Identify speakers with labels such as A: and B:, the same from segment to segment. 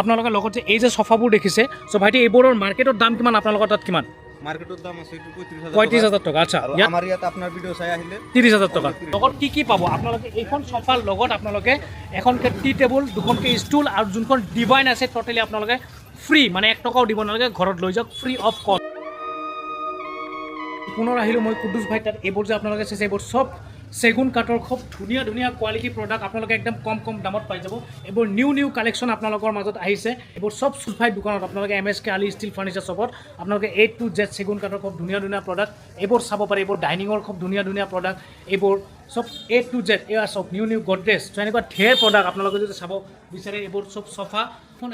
A: আপোনালোকৰ লগত যে এই যে সোফাবোৰ দেখিছে সো ভাইটি এইবোৰৰ মাৰ্কেটৰ দাম কিমান আপোনালোকৰ তাত কিমান
B: মার্কেটের দাম আছে
A: ৩৫,০০০ টাকা আচ্ছা
B: আমার ইয়াত আপনার ভিডিও চাই আহিলে
A: ৩০,০০০ টাকা লগত কি পাব আপোনালোকে এইখন সোফাৰ লগত আপোনালোকে এখনকে টি টেবুল দুখনকে ষ্টুল আৰু যোনখন ডিভাইন আছে টোটালি আপোনালোকে ফ্ৰী মানে ১ টকাও দিব নালাগে ঘৰত লৈ যাওক ফ্ৰী অফ কষ্ট পুনৰ আহিলোঁ মই কুদ্দুছ ভাই তাত এইবোৰ যে আপোনালোকে চাইছে এইবোৰ চব চেগুন কাঠৰ খুব ধুনীয়া ধুনীয়া কোৱালিটি প্ৰডাক্ট আপোনালোকে একদম কম দামত পাই যাব এইবোৰ নিউ কালেকশ্যন আপোনালোকৰ মাজত আহিছে এইবোৰ চব সুলফাই দোকানত আপোনালোকে MSK আলি ষ্টিল ফাৰ্নিচাৰ শ্বপত আপোনালোকে A to Z চেগুন কাঠৰ খুব ধুনীয়া প্ৰডাক্ট এইবোৰ চাব পাৰে এইবোৰ ডাইনিঙৰ খুব ধুনীয়া প্ৰডাক্ট এইবোৰ সব A to Z এয়া সব নিউ গডৰেজ তো এনেকুৱা ঢেৰ প্ৰডাক্ট আপোনালোকে যদি চাব বিচাৰে এইবোৰ সব সোফা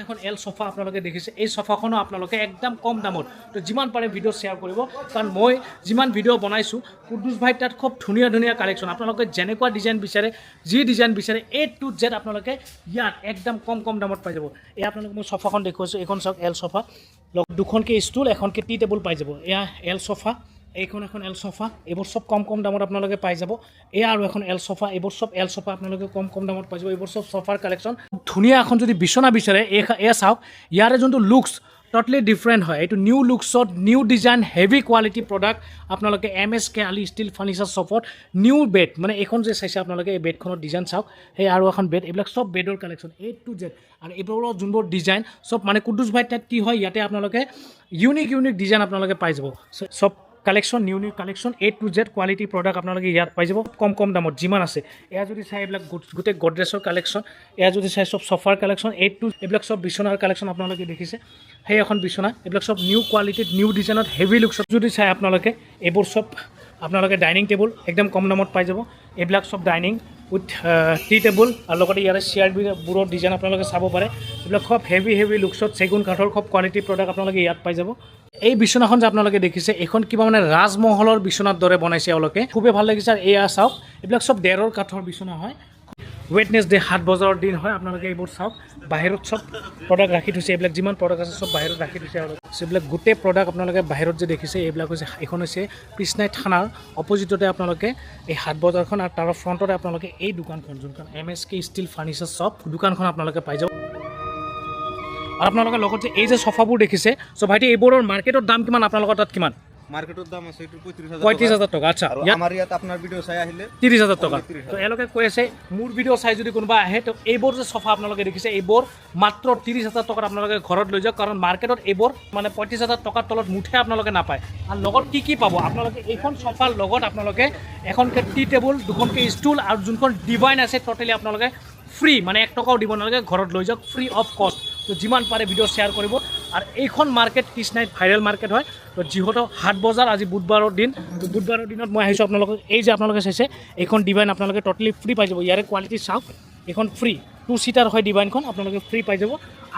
A: এখন এল সোফা আপোনালোকে দেখিছে এই সোফাখনো আপোনালোকে একদম কম দামত তো যিমান পাৰে ভিডিঅ' শ্বেয়াৰ কৰিব কাৰণ মই যিমান ভিডিঅ' বনাইছোঁ কুদ্দুছ ভাই তাত খুব ধুনীয়া কালেকশ্যন আপোনালোকে যেনেকুৱা ডিজাইন বিচাৰে যি ডিজাইন বিচাৰে A to Z আপোনালোকে ইয়াত একদম কম দামত পাই যাব এই আপোনালোকে মই সোফাখন দেখুৱাইছোঁ এইখন চাওক এল সোফা দুখনকে ষ্টুল এখনকে টি টেবুল পাই যাব এয়া এল সোফা এইখন এখন এল সোফা এইবোৰ সব কম দামত আপোনালোকে পাই যাব এয়া আৰু এখন এল সোফা এইবোৰ সব এল সোফা আপোনালোকে কম দামত পাই যাব এইবোৰ সব সোফাৰ কালেকশ্যন ধুনীয়া এখন যদি বিছনা বিচাৰে এয়া চাওক ইয়াৰে যোনটো লুকছ টোটালি ডিফাৰেণ্ট হয় এইটো নিউ লুকছত new design heavy quality product আপোনালোকে MSK আলি ষ্টিল ফাৰ্নিচাৰ শ্বপত নিউ বেড মানে এইখন যে চাইছে আপোনালোকে এই বেডখনৰ ডিজাইন চাওক সেই আৰু এখন বেড এইবিলাক সব বেডৰ কালেকশ্যন A to Z আৰু এইবোৰৰ যোনবোৰ ডিজাইন সব মানে কুদ্দুছ ভাই তাত কি হয় ইয়াতে আপোনালোকে ইউনিক ডিজাইন আপোনালোকে পাই যাব সব collection new collection A to Z quality product আপোনালোকে ইয়াত পাই যাব কম দামত যিমান আছে এয়া যদি চাই এইবিলাক গোটেই গডৰেজৰ কালেকশ্যন এয়া যদি চাই সব চফাৰ কালেকশ্যন A to এইবিলাক সব বিছনাৰ কালেকশ্যন আপোনালোকে দেখিছে সেই এখন বিছনা এইবিলাক সব নিউ কোৱালিটিত নিউ ডিজাইনত হেভি লুকছত যদি চাই আপোনালোকে এইবোৰ সব আপোনালোকে ডাইনিং টেবুল একদম কম দামত পাই যাব এইবিলাক সব ডাইনিং উইথ টি টেবুল আৰু লগতে ইয়াৰে চেয়াৰবোৰৰ ডিজাইন আপোনালোকে চাব পাৰে এইবিলাক খুব হেভি লুকছত চেগুন কাঠৰ খুব কোৱালিটি প্ৰডাক্ট আপোনালোকে ইয়াত পাই যাব এই বিছনাখন যে আপোনালোকে দেখিছে এখন কিবা মানে ৰাজমহলৰ বিছনাৰ দৰে বনাইছে এওঁলোকে খুবেই ভাল লাগিছে আৰু এয়া চাওক এইবিলাক সব ডেৰৰ কাঠৰ বিছনা হয় ৱেডনেছডে হাট বজাৰৰ দিন হয় আপোনালোকে এইবোৰ চাওক বাহিৰত সব প্ৰডাক্ট ৰাখি থৈছে এইবিলাক যিমান প্ৰডাক্ট আছে সব বাহিৰত ৰাখি থৈছে আৰু এইবিলাক গোটেই প্ৰডাক্ট আপোনালোকে বাহিৰত যে দেখিছে এইবিলাক হৈছে এখন হৈছে কৃষ্ণাই থানাৰ অপজিটতে আপোনালোকে এই হাট বজাৰখন আৰু তাৰ ফ্ৰণ্টতে আপোনালোকে এই দোকানখন যোনখন MSK ষ্টিল ফাৰ্নিচাৰ শ্বপ দোকানখন আপোনালোকে পাই যাব আৰু আপোনালোকে লগত যে এই যে সোফাবোৰ দেখিছে সো ভাইটি এইবোৰৰ মাৰ্কেটৰ দাম কিমান আপোনালোকৰ তাত কিমান
B: মার্কেটের দাম আছে
A: ৩৫,০০০ টাকা আচ্ছা
B: আমার ইয়াত আপনার ভিডিও চাই আহিলে
A: ৩০,০০০ টাকা তো এওঁলোকে কৈ আছে মোৰ ভিডিঅ' চাই যদি কোনোবা আহে তো এইবোৰ যে সোফা আপোনালোকে দেখিছে এইবোৰ মাত্ৰ ৩০,০০০ টকাত আপোনালোকে ঘৰত লৈ যাওক কাৰণ মাৰ্কেটত এইবোৰ মানে ৩৫,০০০ টকাৰ তলত মুঠে আপোনালোকে নাপায় আৰু লগত কি পাব আপোনালোকে এইখন সোফাৰ লগত আপোনালোকে এখনকে টি টেবুল দুখনকে ষ্টুল আৰু যোনখন ডিভাইন আছে টোটালি আপোনালোকে ফ্ৰী মানে ১ টকাও দিব নালাগে ঘৰত লৈ যাওক ফ্ৰী অফ কষ্ট তো যিমান পাৰে ভিডিঅ' শ্বেয়াৰ কৰিব আৰু এইখন মাৰ্কেট কৃষ্ণাইত ভাইৰেল মাৰ্কেট হয় তো যিহেতু হাট বজাৰ আজি বুধবাৰৰ দিন তো বুধবাৰৰ দিনত মই আহিছোঁ আপোনালোকক এই যে আপোনালোকে চাইছে এইখন ডিভাইন আপোনালোকে টোটালি ফ্ৰী পাই যাব ইয়াৰে কোৱালিটি চাওক এইখন ফ্ৰী 2 সিটাৰ হয় ডিভাইনখন আপোনালোকে ফ্ৰী পাই যাব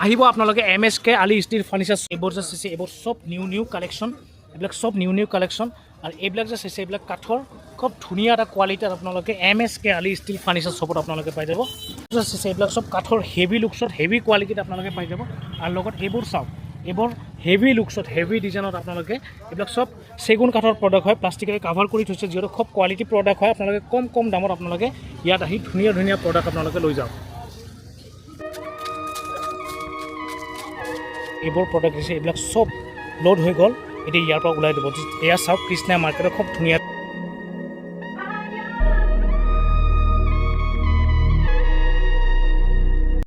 A: আহিব আপোনালোকে MSK আলি ষ্টিল ফাৰ্নিচাৰ এইবোৰ যে চাইছে এইবোৰ চব নিউ কালেকশ্যন এইবিলাক চব নিউ কালেকশ্যন আৰু এইবিলাক যে চাইছে এইবিলাক কাঠৰ খুব ধুনীয়া এটা কোৱালিটিৰ আপোনালোকে MSK আলি ষ্টিল ফাৰ্নিচাৰ শ্বপত আপোনালোকে পাই যাব চাইছে এইবিলাক চব কাঠৰ হেভি লুকছত হেভি কোৱালিটিত আপোনালোকে পাই যাব আৰু লগত এইবোৰ চাওক এইবোৰ হেভি লুকছত হেভি ডিজাইনত আপোনালোকে এইবিলাক চব চেগুন কাঠৰ প্ৰডাক্ট হয় প্লাষ্টিকেৰে কাভাৰ কৰি থৈছে যিহেতু খুব কোৱালিটি প্ৰডাক্ট হয় আপোনালোকে কম দামত আপোনালোকে ইয়াত আহি ধুনীয়া প্ৰডাক্ট আপোনালোকে লৈ যাওক এইবোৰ প্ৰডাক্ট হৈছে এইবিলাক চব লোড হৈ গ'ল এতিয়া ইয়াৰ পৰা ওলাই দিব এয়া চাওক কৃষ্ণা মাৰ্কেটত খুব ধুনীয়া